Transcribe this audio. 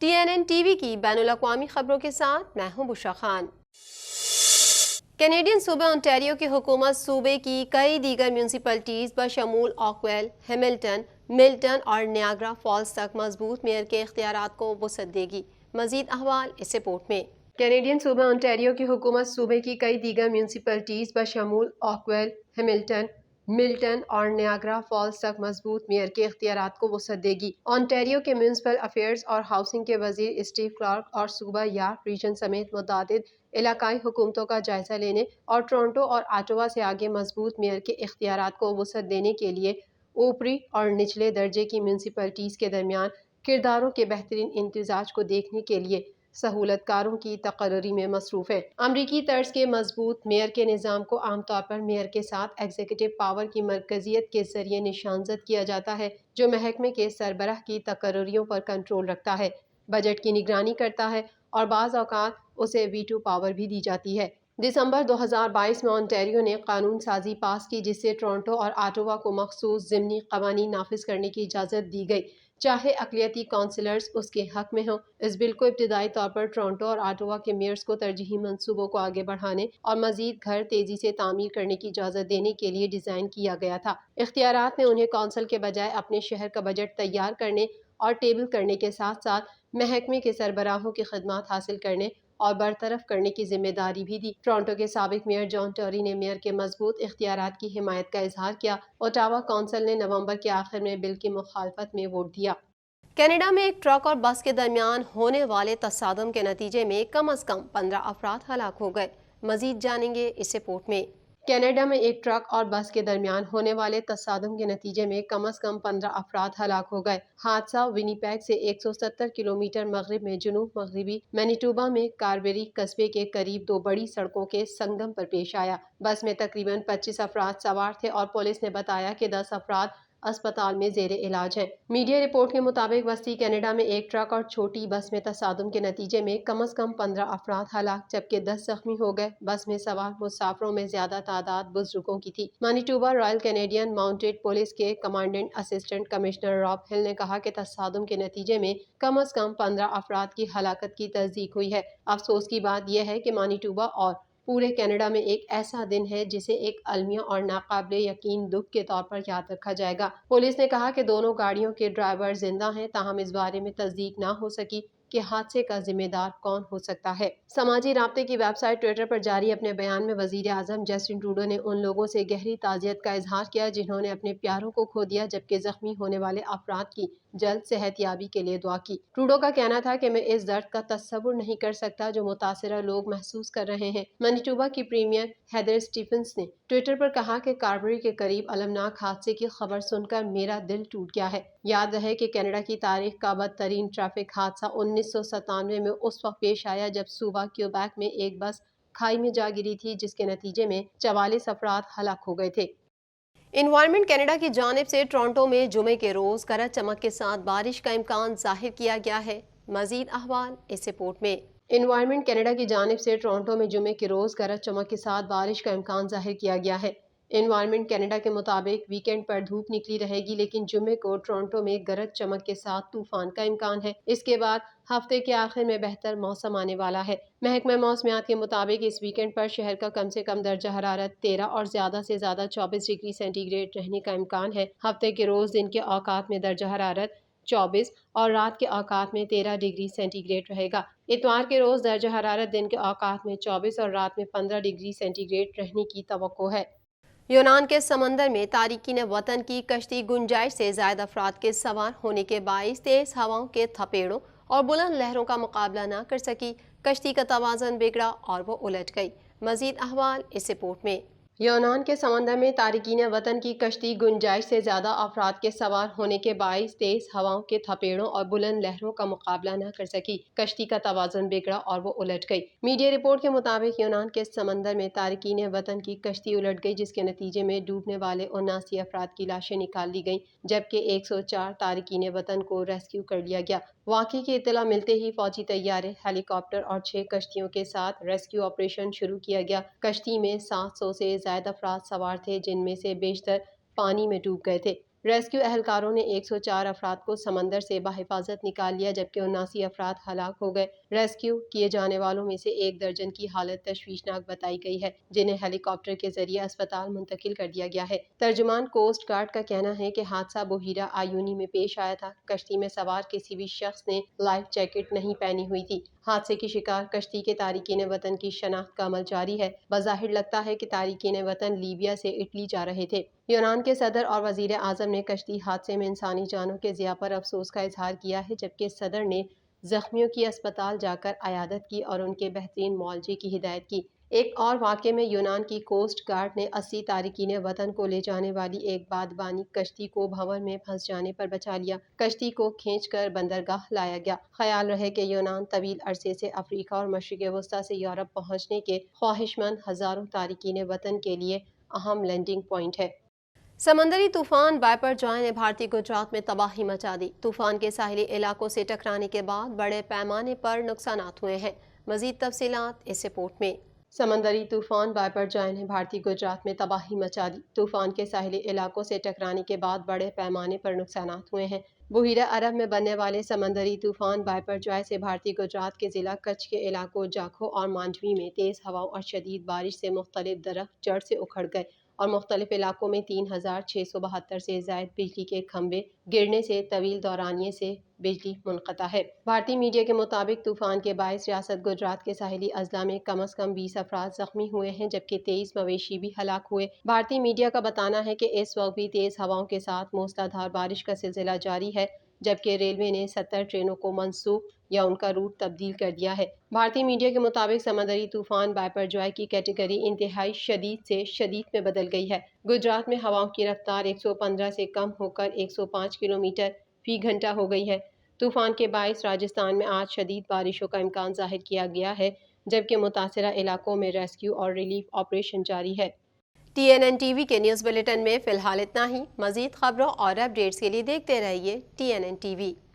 TNN T V کی بین الاقوامی خبروں کے ساتھ میں ہوں بشرا خان۔ کینیڈین صوبہ انٹیریو کی حکومت صوبے کی کئی دیگر میونسپلٹیز بشمول آکویل، ہیملٹن، ملٹن اور نیاگرا فالز تک مضبوط میئر کے اختیارات کو وسعت دے گی۔ مزید احوال اس رپورٹ میں۔ کینیڈین صوبہ انٹیریو کی حکومت صوبے کی کئی دیگر میونسپلٹیز بشمول آکویل، ہیملٹن، ملٹن اور نیاگرا فالز تک مضبوط میئر کے اختیارات کو وسعت دے گی۔ انٹیریو کے میونسپل افیئرز اور ہاؤسنگ کے وزیر اسٹیو کلارک اور صوبہ یارک ریجن سمیت متعدد علاقائی حکومتوں کا جائزہ لینے اور ٹورنٹو اور آٹوا سے آگے مضبوط میئر کے اختیارات کو وسعت دینے کے لیے اوپری اور نچلے درجے کی میونسپلٹیز کے درمیان کرداروں کے بہترین امتزاج کو دیکھنے کے لیے سہولت کاروں کی تقرری میں مصروف ہے۔ امریکی طرز کے مضبوط میئر کے نظام کو عام طور پر میئر کے ساتھ ایگزیکٹو پاور کی مرکزیت کے ذریعے نشانزد کیا جاتا ہے، جو محکمے کے سربراہ کی تقرریوں پر کنٹرول رکھتا ہے، بجٹ کی نگرانی کرتا ہے اور بعض اوقات اسے ویٹو پاور بھی دی جاتی ہے۔ دسمبر 2022 میں انٹیریو نے قانون سازی پاس کی جس سے ٹورنٹو اور آٹوا کو مخصوص ضمنی قوانین نافذ کرنے کی اجازت دی گئی، چاہے اقلیتی کونسلرز اس کے حق میں ہوں۔ اس بل کو ابتدائی طور پر ٹورنٹو اور آٹوا کے میئرز کو ترجیحی منصوبوں کو آگے بڑھانے اور مزید گھر تیزی سے تعمیر کرنے کی اجازت دینے کے لیے ڈیزائن کیا گیا تھا۔ اختیارات نے انہیں کونسل کے بجائے اپنے شہر کا بجٹ تیار کرنے اور ٹیبل کرنے کے ساتھ ساتھ محکمے کے سربراہوں کی خدمات حاصل کرنے اور برطرف کرنے کی ذمہ داری بھی دی۔ ٹورنٹو کے سابق میئر جان ٹوری نے میئر کے مضبوط اختیارات کی حمایت کا اظہار کیا۔ اوٹاوا کونسل نے نومبر کے آخر میں بل کی مخالفت میں ووٹ دیا۔ کینیڈا میں ایک ٹرک اور بس کے درمیان ہونے والے تصادم کے نتیجے میں کم از کم 15 افراد ہلاک ہو گئے۔ مزید جانیں گے اس رپورٹ میں۔ کینیڈا میں ایک ٹرک اور بس کے درمیان ہونے والے تصادم کے نتیجے میں کم از کم 15 افراد ہلاک ہو گئے۔ حادثہ ونیپیگ سے 170 کلومیٹر مغرب میں جنوب مغربی مینیٹوبا میں کاربری قصبے کے قریب دو بڑی سڑکوں کے سنگم پر پیش آیا۔ بس میں تقریباً 25 افراد سوار تھے اور پولیس نے بتایا کہ 10 افراد اسپتال میں زیر علاج ہیں۔ میڈیا رپورٹ کے مطابق وسطی کینیڈا میں ایک ٹرک اور چھوٹی بس میں تصادم کے نتیجے میں کم از کم 15 افراد ہلاک جبکہ 10 زخمی ہو گئے۔ بس میں سوار مسافروں میں زیادہ تعداد بزرگوں کی تھی۔ Manitoba Royal Canadian mounted police کے کمانڈنٹ اسسٹنٹ کمشنر راب ہل نے کہا کہ تصادم کے نتیجے میں کم از کم 15 افراد کی ہلاکت کی تصدیق ہوئی ہے۔ افسوس کی بات یہ ہے کہ مانیٹوبا اور پورے کینیڈا میں ایک ایسا دن ہے جسے ایک المیہ اور ناقابل یقین دکھ کے طور پر یاد رکھا جائے گا۔ پولیس نے کہا کہ دونوں گاڑیوں کے ڈرائیور زندہ ہیں، تاہم اس بارے میں تصدیق نہ ہو سکی کہ حادثے کا ذمہ دار کون ہو سکتا ہے۔ سماجی رابطے کی ویب سائٹ ٹویٹر پر جاری اپنے بیان میں وزیر اعظم جسٹن ٹروڈو نے ان لوگوں سے گہری تعزیت کا اظہار کیا جنہوں نے اپنے پیاروں کو کھو دیا جبکہ زخمی ہونے والے افراد کی جلد صحت یابی کے لیے دعا کی۔ ٹروڈو کا کہنا تھا کہ میں اس درد کا تصور نہیں کر سکتا جو متاثرہ لوگ محسوس کر رہے ہیں۔ مینیٹوبا کی پریمیئر ہیدر اسٹیفنس نے ٹویٹر پر کہا کہ کاربری کے قریب المناک حادثے کی خبر سن کر میرا دل ٹوٹ گیا ہے۔ یاد رہے کہ کینیڈا کی تاریخ کا بدترین ٹریفک حادثہ 1997 میں اس وقت پیش آیا جب صوبہ کیوبیک میں ایک بس کھائی میں جا گری تھی جس کے نتیجے میں 44 افراد ہلاک ہو گئے تھے۔ انوائرمنٹ کینیڈا کی جانب سے ٹورنٹو میں جمعے کے روز گرج چمک کے ساتھ بارش کا امکان ظاہر کیا گیا ہے۔ مزید احوال اس رپورٹ میں۔ انوائرمنٹ کینیڈا کی جانب سے ٹورنٹو میں جمعے کے روز گرج چمک کے ساتھ بارش کا امکان ظاہر کیا گیا ہے۔ انوائرمنٹ کینیڈا کے مطابق ویکینڈ پر دھوپ نکلی رہے گی لیکن جمعے کو ٹورنٹو میں گرج چمک کے ساتھ طوفان کا امکان ہے۔ اس کے بعد ہفتے کے آخر میں بہتر موسم آنے والا ہے۔ محکمہ موسمیات کے مطابق اس ویکینڈ پر شہر کا کم سے کم درجہ حرارت 13 اور زیادہ سے زیادہ 24 ڈگری سینٹی گریڈ رہنے کا امکان ہے۔ ہفتے کے روز دن کے اوقات میں درجہ حرارت 24 اور رات کے اوقات میں 13 ڈگری سینٹی گریڈ رہے گا۔ اتوار کے روز درجہ حرارت دن کے اوقات میں 24 اور رات میں 15 ڈگری سینٹی گریڈ رہنے کی توقع ہے۔ یونان کے سمندر میں تارکین وطن کی کشتی گنجائش سے زائد افراد کے سوار ہونے کے باعث تیز ہواؤں کے تھپیڑوں اور بلند لہروں کا مقابلہ نہ کر سکی۔ کشتی کا توازن بگڑا اور وہ الٹ گئی۔ مزید احوال اس رپورٹ میں۔ یونان کے سمندر میں تارکین وطن کی کشتی گنجائش سے زیادہ افراد کے سوار ہونے کے باعث تیز ہواؤں کے تھپیڑوں اور بلند لہروں کا مقابلہ نہ کر سکی۔ کشتی کا توازن بگڑا اور وہ الٹ گئی۔ میڈیا رپورٹ کے مطابق یونان کے سمندر میں تارکین وطن کی کشتی الٹ گئی جس کے نتیجے میں ڈوبنے والے 79 افراد کی لاشیں نکال لی گئیں جبکہ 104 تارکین وطن کو ریسکیو کر لیا گیا۔ واقعے کی اطلاع ملتے ہی فوجی طیارے، ہیلی کاپٹر اور 6 کشتیوں کے ساتھ ریسکیو آپریشن شروع کیا گیا۔ کشتی میں 700 سے زائد افراد سوار تھے جن میں سے بیشتر پانی میں ڈوب گئے تھے۔ ریسکیو اہلکاروں نے 104 افراد کو سمندر سے بحفاظت نکال لیا جبکہ 79 افراد ہلاک ہو گئے۔ ریسکیو کیے جانے والوں میں سے 1 درجن کی حالت تشویشناک بتائی گئی ہے جنہیں ہیلی کاپٹر کے ذریعے اسپتال منتقل کر دیا گیا ہے۔ ترجمان کوسٹ گارڈ کا کہنا ہے کہ حادثہ بحیرہ آیونی میں پیش آیا تھا۔ کشتی میں سوار کسی بھی شخص نے لائف جیکٹ نہیں پہنی ہوئی تھی۔ حادثے کی شکار کشتی کے تارکین وطن کی شناخت کا عمل جاری ہے۔ بظاہر لگتا ہے کہ تارکین وطن لیبیا سے اٹلی جا رہے تھے۔ یونان کے صدر اور وزیر اعظم نے کشتی حادثے میں انسانی جانوں کے ضیاع پر افسوس کا اظہار کیا ہے جبکہ صدر نے زخمیوں کی اسپتال جا کر عیادت کی اور ان کے بہترین معالجے کی ہدایت کی۔ ایک اور واقعے میں یونان کی کوسٹ گارڈ نے 80 تارکین وطن کو لے جانے والی ایک بادبانی کشتی کو بھنور میں پھنس جانے پر بچا لیا۔ کشتی کو کھینچ کر بندرگاہ لایا گیا۔ خیال رہے کہ یونان طویل عرصے سے افریقہ اور مشرق وسطیٰ سے یورپ پہنچنے کے خواہشمند ہزاروں تارکین وطن کے لیے اہم لینڈنگ پوائنٹ ہے۔ سمندری طوفان بائپر جوائے نے بھارتی گجرات میں تباہی مچا دی۔ طوفان کے ساحلی علاقوں سے ٹکرانے کے بعد بڑے پیمانے پر نقصانات ہوئے ہیں۔ مزید تفصیلات اس رپورٹ میں۔ سمندری طوفان بائپر جوائے نے بھارتی گجرات میں تباہی مچا دی۔ طوفان کے ساحلی علاقوں سے ٹکرانے کے بعد بڑے پیمانے پر نقصانات ہوئے ہیں۔ بحیرہ عرب میں بننے والے سمندری طوفان بائپر جوائے سے بھارتی گجرات کے ضلع کچھ کے علاقوں جاکھو اور مانڈوی میں تیز ہواؤں اور شدید بارش سے مختلف درخت جڑ سے اکھڑ گئے اور مختلف علاقوں میں 3672 سے زائد بجلی کے کھمبے گرنے سے طویل دورانیے سے بجلی منقطع ہے۔ بھارتی میڈیا کے مطابق طوفان کے باعث ریاست گجرات کے ساحلی اضلاع میں کم از کم 20 افراد زخمی ہوئے ہیں جبکہ 23 مویشی بھی ہلاک ہوئے۔ بھارتی میڈیا کا بتانا ہے کہ اس وقت بھی تیز ہواؤں کے ساتھ موسلا دھار بارش کا سلسلہ جاری ہے جبکہ ریلوے نے 70 ٹرینوں کو منسوخ یا ان کا روٹ تبدیل کر دیا ہے۔ بھارتی میڈیا کے مطابق سمندری طوفان بائپر جوائے کی کیٹیگری انتہائی شدید سے شدید میں بدل گئی ہے۔ گجرات میں ہواؤں کی رفتار 115 سے کم ہو کر 105 کلومیٹر فی گھنٹہ ہو گئی ہے۔ طوفان کے باعث راجستھان میں آج شدید بارشوں کا امکان ظاہر کیا گیا ہے جبکہ متاثرہ علاقوں میں ریسکیو اور ریلیف آپریشن جاری ہے۔ TNN کے نیوز بلیٹن میں فی الحال اتنا ہی۔ مزید خبروں اور اپ ڈیٹس کے لیے دیکھتے رہیے TNN